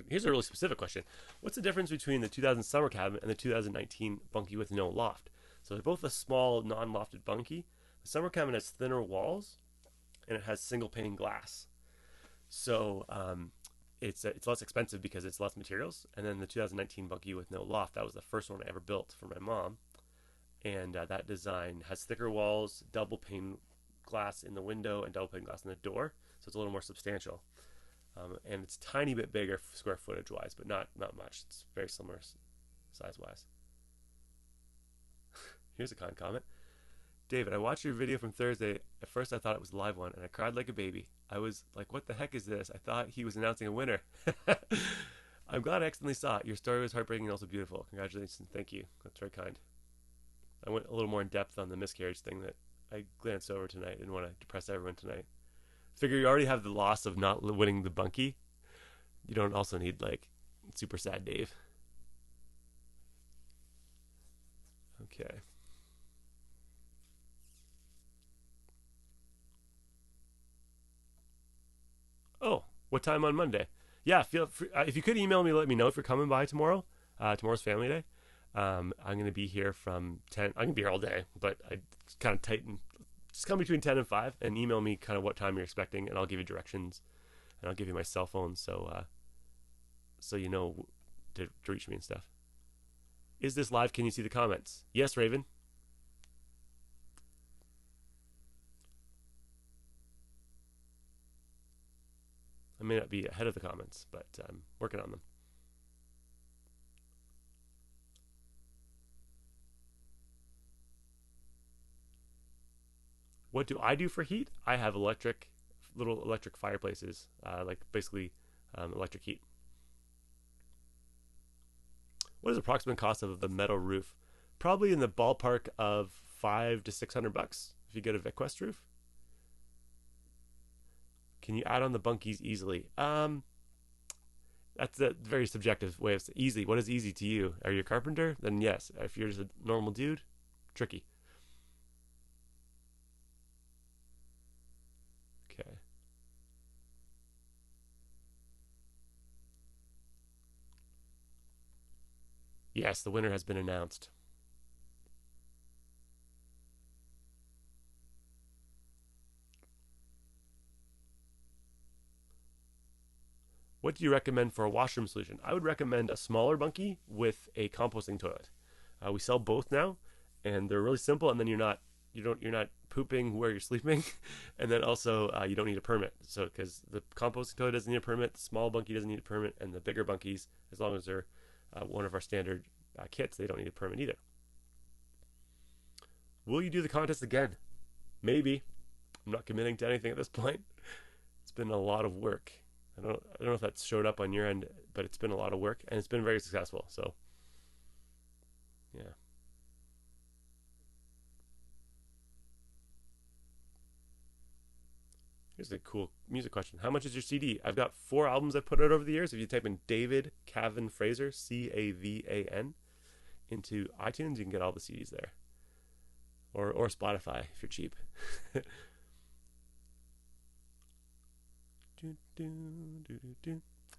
Here's a really specific question. What's the difference between the 2000 summer cabin and the 2019 bunkie with no loft? So they're both a small, non-lofted bunkie. The summer cabin has thinner walls, and it has single pane glass. So it's less expensive because it's less materials. And then the 2019 bunkie with no loft, that was the first one I ever built for my mom. And that design has thicker walls, double pane glass in the window, and double pane glass in the door. So it's a little more substantial. And it's a tiny bit bigger square footage wise, but not much. It's very similar size wise. Here's a comment. David, I watched your video from Thursday. At first I thought it was a live one, and I cried like a baby. I was like, what the heck is this? I thought he was announcing a winner. I'm glad I accidentally saw it. Your story was heartbreaking and also beautiful. Congratulations. Thank you. That's very kind. I went a little more in depth on the miscarriage thing that I glanced over tonight. I didn't want to depress everyone tonight. Figure you already have the loss of not winning the bunkie. You don't also need like super sad Dave. Okay. Oh, what time on Monday? Yeah, feel free, if you could email me, let me know if you're coming by tomorrow. Tomorrow's family day. I'm going to be here from 10. I'm going to be here all day, but I kind of tighten Just come between 10 and 5 and email me kind of what time you're expecting, and I'll give you directions, and I'll give you my cell phone so you know to reach me and stuff. Is this live? Can you see the comments? Yes, Raven. I may not be ahead of the comments, but I'm working on them. What do I do for heat? I have little electric fireplaces, like basically electric heat. What is the approximate cost of the metal roof? Probably in the ballpark of $500 to $600 if you get a VicQuest roof. Can you add on the bunkies easily? That's a very subjective way of saying easy. What is easy to you? Are you a carpenter? Then yes. If you're just a normal dude, tricky. Okay. Yes, the winner has been announced. What do you recommend for a washroom solution? I would recommend a smaller bunkie with a composting toilet. We sell both now, and they're really simple. And then you're not pooping where you're sleeping, and then also you don't need a permit. So because the composting toilet doesn't need a permit, the small bunkie doesn't need a permit, and the bigger bunkies, as long as they're one of our standard kits, they don't need a permit either. Will you do the contest again? Maybe. I'm not committing to anything at this point. It's been a lot of work. I don't know if that's showed up on your end, but it's been a lot of work, and it's been very successful. So, yeah. Here's a cool music question. How much is your CD? I've got 4 albums I've put out over the years. If you type in David Cavan Fraser, Cavan, into iTunes, you can get all the CDs there. Or Spotify if you're cheap.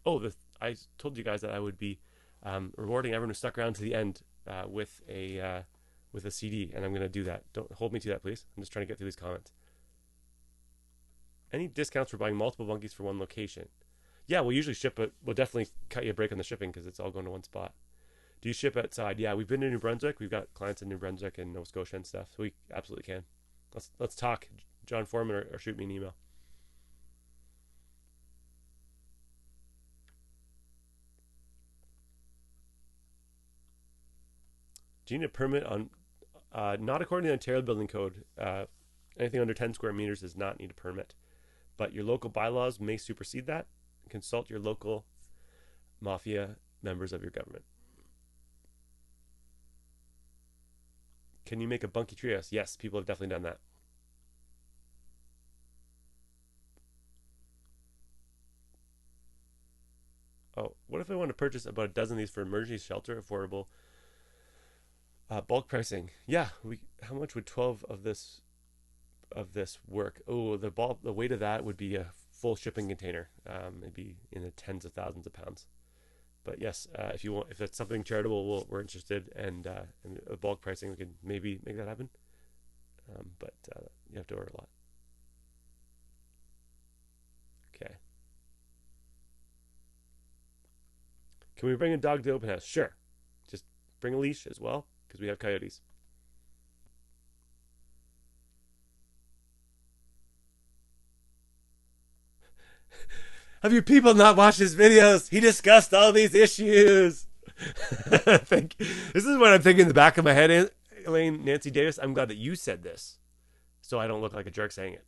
Oh, I told you guys that I would be rewarding everyone who stuck around to the end with a CD, and I'm going to do that. Don't hold me to that, please. I'm just trying to get through these comments. Any discounts for buying multiple bunkies for one location? Yeah, we'll usually ship it. We'll definitely cut you a break on the shipping because it's all going to one spot. Do you ship outside? Yeah, we've been to New Brunswick. We've got clients in New Brunswick and Nova Scotia and stuff. So we absolutely can. Let's talk, John Foreman, or shoot me an email. Do you need a permit on, not according to the Ontario Building Code, anything under 10 square meters does not need a permit. But your local bylaws may supersede that. Consult your local mafia members of your government. Can you make a bunkie trios? Yes, people have definitely done that. Oh, what if I want to purchase about a dozen of these for emergency shelter, affordable, bulk pricing? Yeah, how much would 12 of this work? Oh, the weight of that would be a full shipping container. It'd be in the tens of thousands of pounds. But yes, if it's something charitable, we're interested, and bulk pricing, we could maybe make that happen. But you have to order a lot. Okay. Can we bring a dog to the open house? Sure. Just bring a leash as well, because we have coyotes. Have you people not watched his videos? He discussed all these issues. This is what I'm thinking in the back of my head, Elaine, Nancy Davis. I'm glad that you said this, so I don't look like a jerk saying it.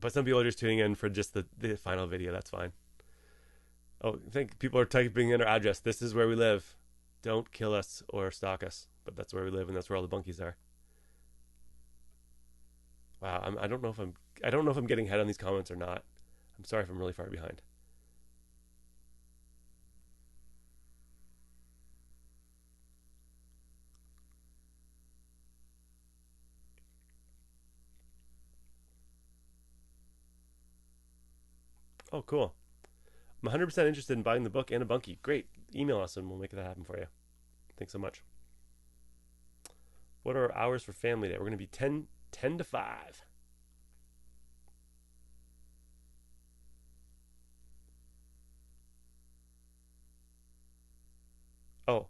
But some people are just tuning in for just the final video. That's fine. Oh, I think people are typing in our address. This is where we live. Don't kill us or stalk us. But that's where we live, and that's where all the bunkies are. Wow, I don't know if I'm getting ahead on these comments or not. I'm sorry if I'm really far behind. Oh, cool. I'm 100% interested in buying the book and a bunkie. Great. Email us and we'll make that happen for you. Thanks so much. What are our hours for family day? We're going to be 10 to 5. Oh,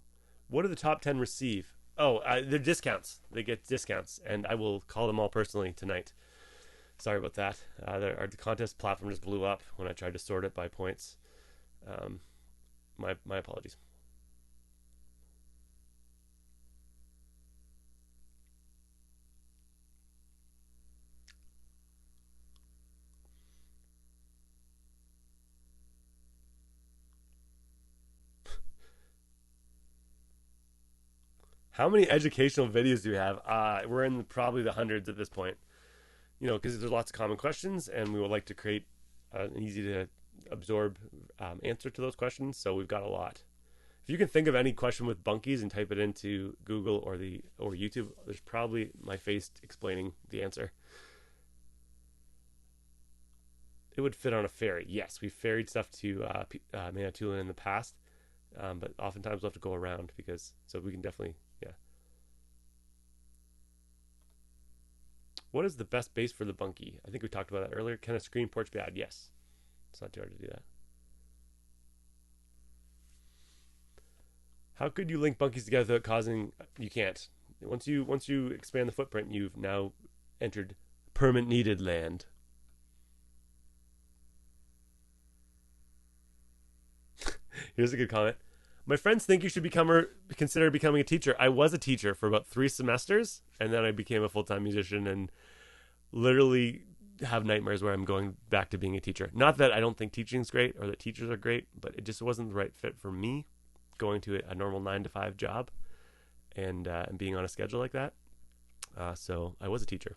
what do the top 10 receive? Oh, they're discounts. They get discounts, and I will call them all personally tonight. Sorry about that. Our contest platform just blew up when I tried to sort it by points. My apologies. How many educational videos do we have? We're in probably the hundreds at this point. Because there's lots of common questions, and we would like to create an easy to absorb answer to those questions. So we've got a lot. If you can think of any question with bunkies and type it into Google or YouTube, there's probably my face explaining the answer. It would fit on a ferry. Yes, we've ferried stuff to Manitoulin in the past, but oftentimes we'll have to go around so we can definitely, yeah. What is the best base for the bunkie? I think we talked about that earlier. Can a screen porch be added? Yes. It's not too hard to do that. How could you link bunkies together without causing... You can't. Once you expand the footprint, you've now entered permit needed land. Here's a good comment. My friends think you should consider becoming a teacher. I was a teacher for about 3 semesters, and then I became a full-time musician and literally have nightmares where I'm going back to being a teacher. Not that I don't think teaching's great or that teachers are great, but it just wasn't the right fit for me, going to a normal 9-to-5 job and being on a schedule like that. So I was a teacher.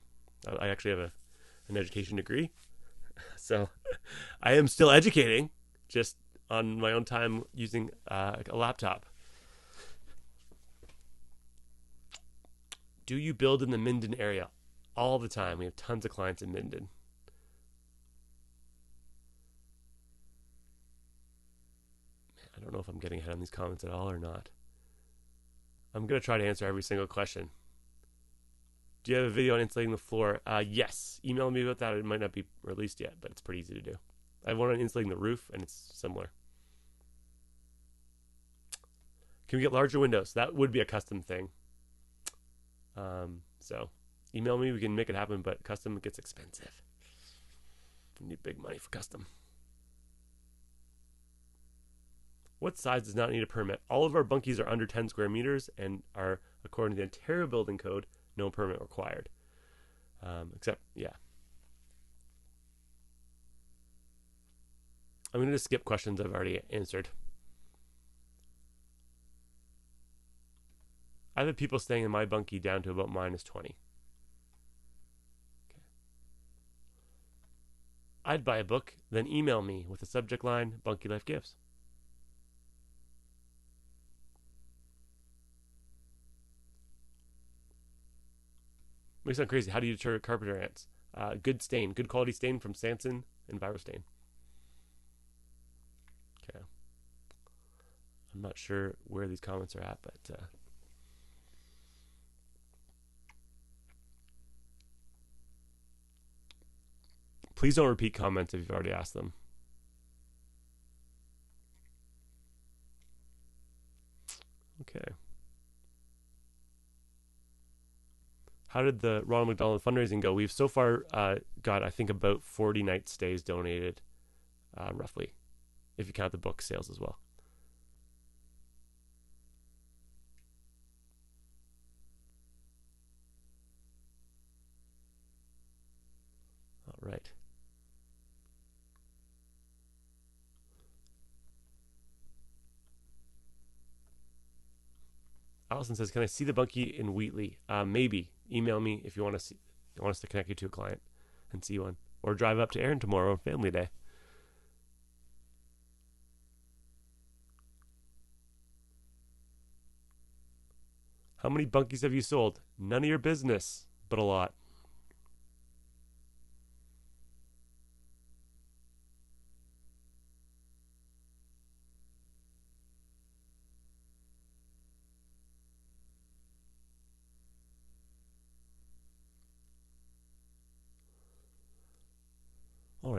I actually have an education degree. So I am still educating, just on my own time using a laptop. Do you build in the Minden area? All the time. We have tons of clients in Minden. I don't know if I'm getting ahead on these comments at all or not. I'm going to try to answer every single question. Do you have a video on insulating the floor? Yes. Email me about that. It might not be released yet, but it's pretty easy to do. I have one on insulating the roof, and it's similar. Can we get larger windows? That would be a custom thing. So email me. We can make it happen, but custom gets expensive. You need big money for custom. What size does not need a permit? All of our bunkies are under 10 square meters and are, according to the Ontario Building Code, no permit required. Except, yeah. I'm going to just skip questions I've already answered. I've had people staying in my bunkie down to about -20. Okay. I'd buy a book, then email me with the subject line, Bunkie Life Gifts. May sound crazy. How do you deter carpenter ants? Good stain, good quality stain from Sanson and Virostain. Okay. I'm not sure where these comments are at, but please don't repeat comments if you've already asked them. Okay. How did the Ronald McDonald fundraising go? We've so far got, I think, about 40 night stays donated, roughly, if you count the book sales as well. All right. Allison says, "Can I see the bunkie in Wheatley?" Maybe. Email me if you want us to connect you to a client and see one, or drive up to Erin tomorrow on Family Day. How many bunkies have you sold? None of your business, but a lot.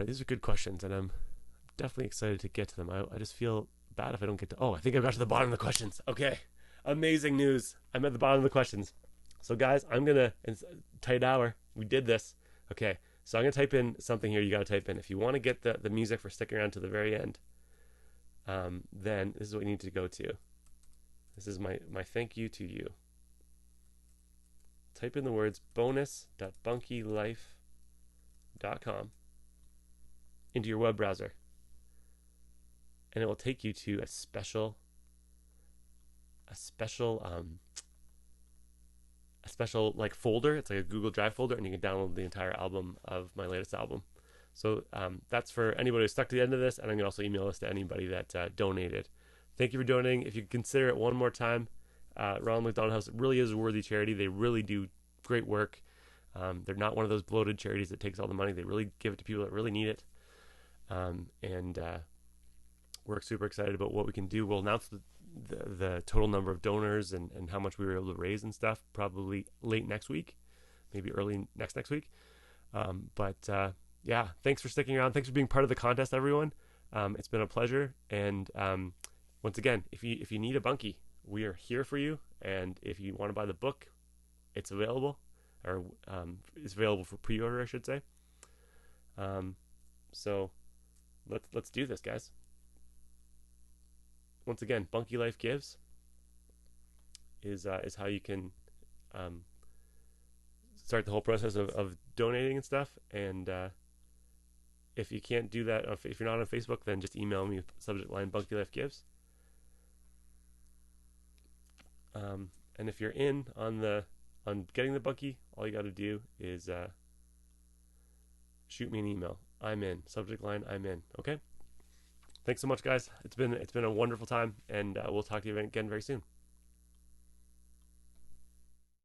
right, these are good questions, and I'm definitely excited to get to them. I just feel bad if I don't get to... Oh, I think I got to the bottom of the questions. Okay, amazing news. I'm at the bottom of the questions. So guys, I'm going to... It's a tight hour. We did this. Okay, so I'm going to type in something here you got to type in. If you want to get the music for sticking around to the very end, then this is what you need to go to. This is my thank you to you. Type in the words bonus.bunkielife.com into your web browser, and it will take you to a special like folder. It's like a Google Drive folder, and you can download the entire album of my latest album. So that's for anybody who's stuck to the end of this, and I'm gonna also email this to anybody that donated. Thank you for donating. If you consider it one more time, Ronald McDonald House really is a worthy charity. They really do great work. They're not one of those bloated charities that takes all the money. They really give it to people that really need it. We're super excited about what we can do. We'll announce the total number of donors and how much we were able to raise and stuff probably late next week, maybe early next week. Yeah, thanks for sticking around. Thanks for being part of the contest, everyone. It's been a pleasure. And once again, if you need a bunkie, we are here for you. And if you want to buy the book, it's available, or it's available for pre-order, I should say. So let's do this, guys. Once again, Bunkie Life Gives is how you can start the whole process of donating and stuff. And if you can't do that, if you're not on Facebook, then just email me with subject line Bunkie Life Gives. And if you're in on getting the bunkie, all you got to do is shoot me an email. I'm in. Subject line, I'm in. Okay? Thanks so much, guys. It's been a wonderful time, and we'll talk to you again very soon.